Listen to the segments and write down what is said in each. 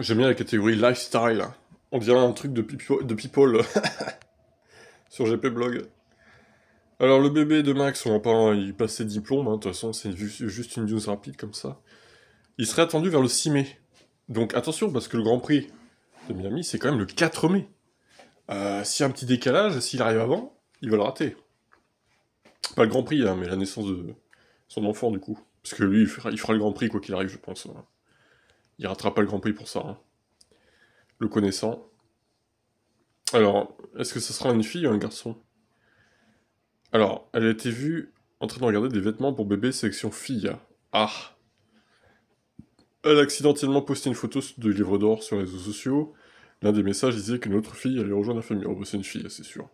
J'aime bien la catégorie lifestyle. On dirait un truc de people sur GP Blog. Alors le bébé de Max, on va pas y passer diplôme, de toute façon c'est juste une news rapide comme ça. Il serait attendu vers le 6 mai. Donc attention, parce que le Grand Prix de Miami, c'est quand même le 4 mai. S'il y a un petit décalage, s'il arrive avant, il va le rater. Pas le Grand Prix, hein, mais la naissance de son enfant, du coup. Parce que lui, il fera le Grand Prix, quoi qu'il arrive, je pense. Il ratera pas le Grand Prix pour ça, hein, le connaissant. Alors, est-ce que ce sera une fille ou un garçon? Alors, elle a été vue en train de regarder des vêtements pour bébé sélection fille. Ah. Elle a accidentellement posté une photo de livre d'or sur les réseaux sociaux. L'un des messages disait qu'une autre fille allait rejoindre la famille. Oh, bah, c'est une fille, c'est sûr.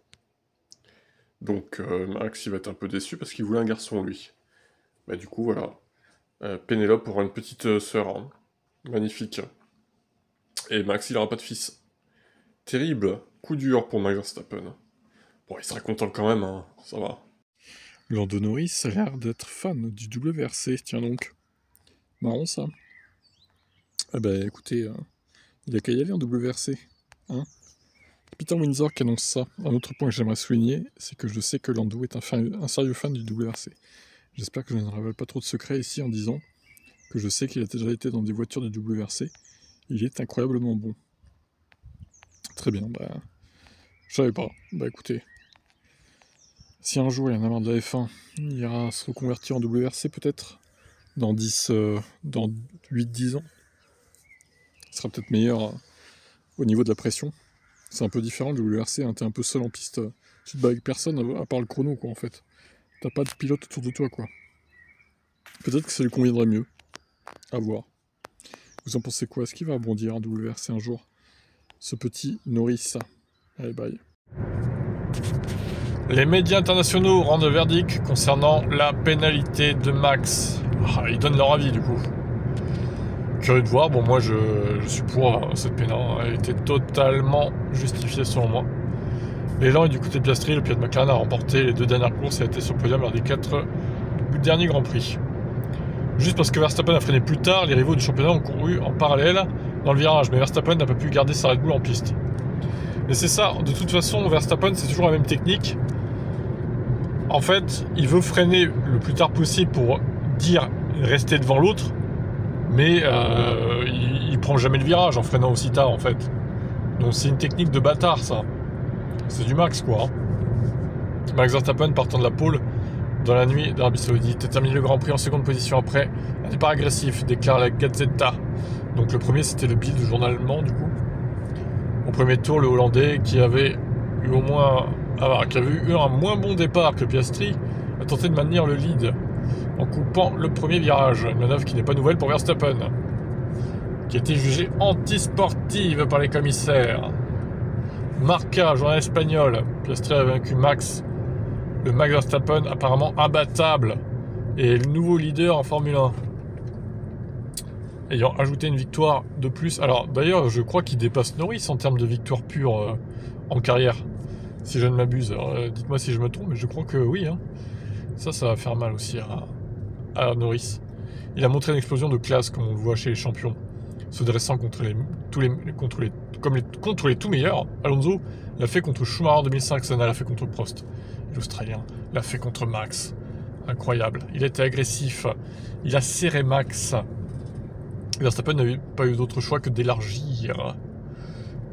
Donc, Max, il va être un peu déçu parce qu'il voulait un garçon, lui. Bah, du coup, voilà. Pénélope aura une petite sœur, hein. Magnifique. Et Max, il aura pas de fils. Terrible. Coup dur pour Max Verstappen. Bon, il sera content quand même, hein. Ça va. Lando Norris a l'air d'être fan du WRC, tiens donc. Marrant ça. Ah bah écoutez, il a qu'à y aller en WRC. Hein. Peter Windsor qui annonce ça. Un autre point que j'aimerais souligner, c'est que je sais que Lando est un sérieux fan du WRC. J'espère que je ne révèle pas trop de secrets ici en disant que je sais qu'il a déjà été dans des voitures du WRC. Il est incroyablement bon. Très bien, bah... Je savais pas. Bah écoutez... Si un jour il y en a marre de la F1, il ira se reconvertir en WRC peut-être dans 8-10 ans. Il sera peut-être meilleur au niveau de la pression. C'est un peu différent du WRC, hein. T'es un peu seul en piste, tu te bats avec personne à part le chrono quoi en fait. T'as pas de pilote autour de toi quoi. Peut-être que ça lui conviendrait mieux. À voir. Vous en pensez quoi? Est-ce qu'il va rebondir en WRC un jour? Ce petit Norris. Allez bye. Les médias internationaux rendent verdict concernant la pénalité de Max. Ils donnent leur avis du coup. Curieux de voir, bon moi je suis pour cette pénale, elle était totalement justifiée selon moi. L'élan est du côté de Piastri, le pilote de McLaren a remporté les 2 dernières courses et a été sur le podium lors des 4 derniers Grands Prix. Juste parce que Verstappen a freiné plus tard, les rivaux du championnat ont couru en parallèle dans le virage, mais Verstappen n'a pas pu garder sa Red Bull en piste. Mais c'est ça, de toute façon Verstappen c'est toujours la même technique. En fait, il veut freiner le plus tard possible pour dire rester devant l'autre, mais il prend jamais le virage en freinant aussi tard en fait. Donc c'est une technique de bâtard ça. C'est du Max quoi. Max Verstappen partant de la pole dans la nuit d'Arabie Saoudite a terminé le Grand Prix en seconde position après un départ agressif, déclare la Gazzetta. Donc le premier c'était le Bild, le journal allemand du coup. Au premier tour, le Hollandais qui avait eu un moins bon départ que Piastri a tenté de maintenir le lead en coupant le premier virage, une manœuvre qui n'est pas nouvelle pour Verstappen, qui a été jugée antisportive par les commissaires. Marca, journal espagnol, Piastri a vaincu Max, le Max Verstappen apparemment imbattable, et le nouveau leader en Formule 1. Ayant ajouté une victoire de plus. Alors d'ailleurs, je crois qu'il dépasse Norris en termes de victoire pure en carrière, si je ne m'abuse. Dites-moi si je me trompe, mais je crois que oui. Hein. Ça va faire mal aussi à Norris. Il a montré une explosion de classe, comme on le voit chez les champions, se dressant contre les tout meilleurs. Alonso l'a fait contre Schumacher en 2005, Senna l'a fait contre Prost. L'Australien l'a fait contre Max. Incroyable. Il était agressif. Il a serré Max. Verstappen n'avait pas eu d'autre choix que d'élargir.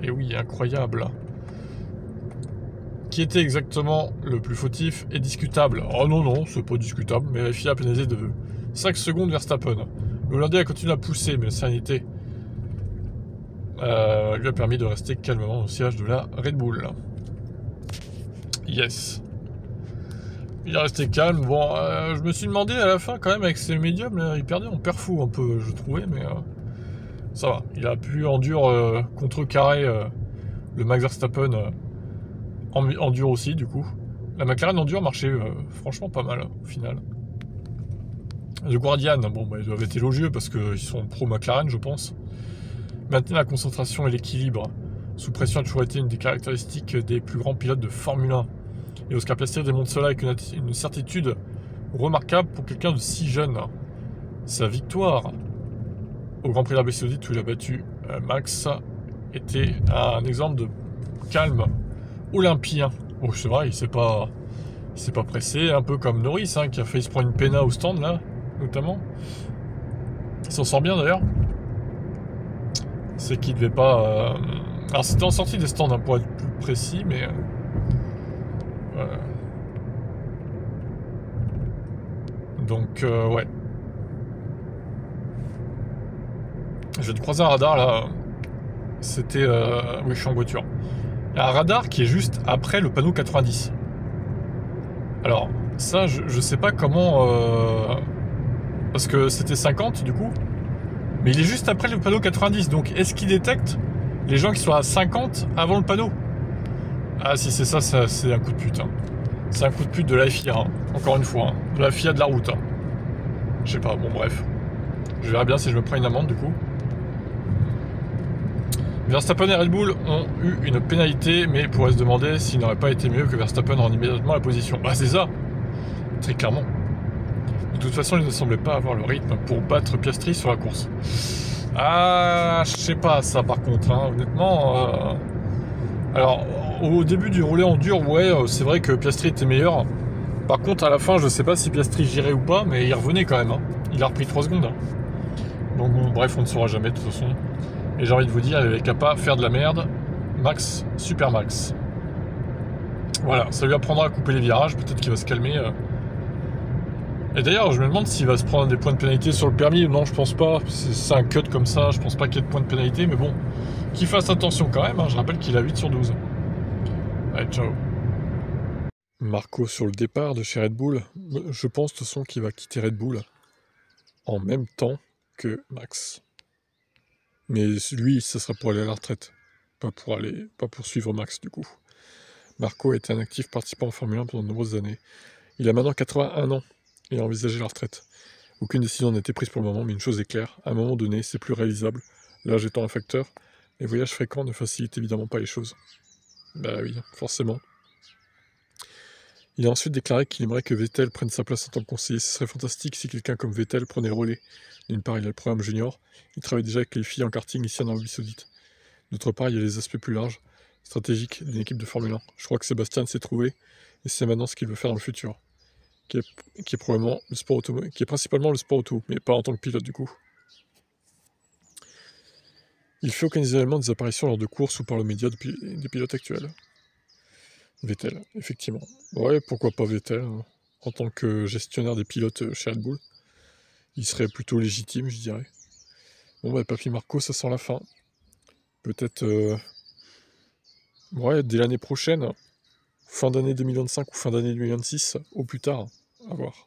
Et oui, incroyable. Qui était exactement le plus fautif et discutable? Oh non, c'est pas discutable, mais la FIA a pénalisé de 5 secondes Verstappen. Le Hollandais a continué à pousser, mais la sérénité lui a permis de rester calmement au siège de la Red Bull. Yes. Il est resté calme. Bon, je me suis demandé à la fin quand même avec ses médiums, là, il perdait en perfou un peu, je trouvais, mais ça va. Il a pu contrecarrer le Max Verstappen en dur aussi, du coup. La McLaren en dur marchait franchement pas mal au final. Le Guardian, bon, bah, ils doivent être élogieux parce qu'ils sont pro McLaren, je pense. Maintenir la concentration et l'équilibre sous pression a toujours été une des caractéristiques des plus grands pilotes de Formule 1. Et Oscar Piastri démontre cela avec une certitude remarquable pour quelqu'un de si jeune. Sa victoire au Grand Prix d'Arabie Saoudite où il a battu Max était un exemple de calme olympien. Oh, c'est vrai, il s'est pas pressé, un peu comme Norris, hein, qui a failli se prendre une péna au stand, là, notamment. Il s'en sort bien, d'ailleurs. C'est qu'il devait pas... Alors, c'était en sortie des stands, hein, pour être plus précis, mais... Donc, ouais. Je viens de croiser un radar, là. C'était... Oui, je suis en voiture. Il y a un radar qui est juste après le panneau 90. Alors, ça, je sais pas comment... Parce que c'était 50, du coup. Mais il est juste après le panneau 90. Donc, est-ce qu'il détecte les gens qui sont à 50 avant le panneau? Ah, si c'est ça, c'est un coup de pute. Hein. C'est un coup de pute de la FIA, hein. Encore une fois. Hein. De la FIA de la route. Hein. Je sais pas, bon, bref. Je verrai bien si je me prends une amende, du coup. Verstappen et Red Bull ont eu une pénalité, mais pourrait se demander s'il n'aurait pas été mieux que Verstappen rende immédiatement la position. Bah, c'est ça. Très clairement. De toute façon, il ne semblait pas avoir le rythme pour battre Piastri sur la course. Ah, je sais pas ça par contre, hein. Honnêtement. Alors, au début du roulé en dur, ouais, c'est vrai que Piastri était meilleur. Par contre, à la fin, je sais pas si Piastri girait ou pas, mais il revenait quand même. Hein. Il a repris 3 secondes. Hein. Donc bon, bref, on ne saura jamais de toute façon. Et j'ai envie de vous dire, il avait qu'à pas faire de la merde. Max, super Max. Voilà, ça lui apprendra à couper les virages, peut-être qu'il va se calmer. Et d'ailleurs, je me demande s'il va se prendre des points de pénalité sur le permis. Non, je pense pas. C'est un cut comme ça, je pense pas qu'il y ait de points de pénalité, mais bon, qu'il fasse attention quand même. Hein. Je rappelle qu'il a 8 sur 12. Allez, ciao. Marco sur le départ de chez Red Bull. Je pense de toute façon qu'il va quitter Red Bull en même temps que Max. Mais lui, ça sera pour aller à la retraite, pas pour suivre Max du coup. Marco était un actif participant en Formule 1 pendant de nombreuses années. Il a maintenant 81 ans et a envisagé la retraite. Aucune décision n'a été prise pour le moment, mais une chose est claire, à un moment donné, c'est plus réalisable. L'âge étant un facteur, les voyages fréquents ne facilitent évidemment pas les choses. Bah oui, forcément. Il a ensuite déclaré qu'il aimerait que Vettel prenne sa place en tant que conseiller. Ce serait fantastique si quelqu'un comme Vettel prenait le relais. D'une part, il a le programme junior, il travaille déjà avec les filles en karting ici en Arabie Saoudite. D'autre part, il y a les aspects plus larges, stratégiques d'une équipe de Formule 1. Je crois que Sébastien s'est trouvé, et c'est maintenant ce qu'il veut faire dans le futur. Qui est probablement le sport auto, qui est principalement le sport auto, mais pas en tant que pilote du coup. Il fait occasionnellement des apparitions lors de courses ou par le média des pilotes actuels. Vettel, effectivement. Ouais, pourquoi pas Vettel, hein. En tant que gestionnaire des pilotes chez Red Bull. Il serait plutôt légitime, je dirais. Bon, bah, Papy Marco, ça sent la fin. Peut-être, ouais, dès l'année prochaine, fin d'année 2025 ou fin d'année 2026, au plus tard, à voir.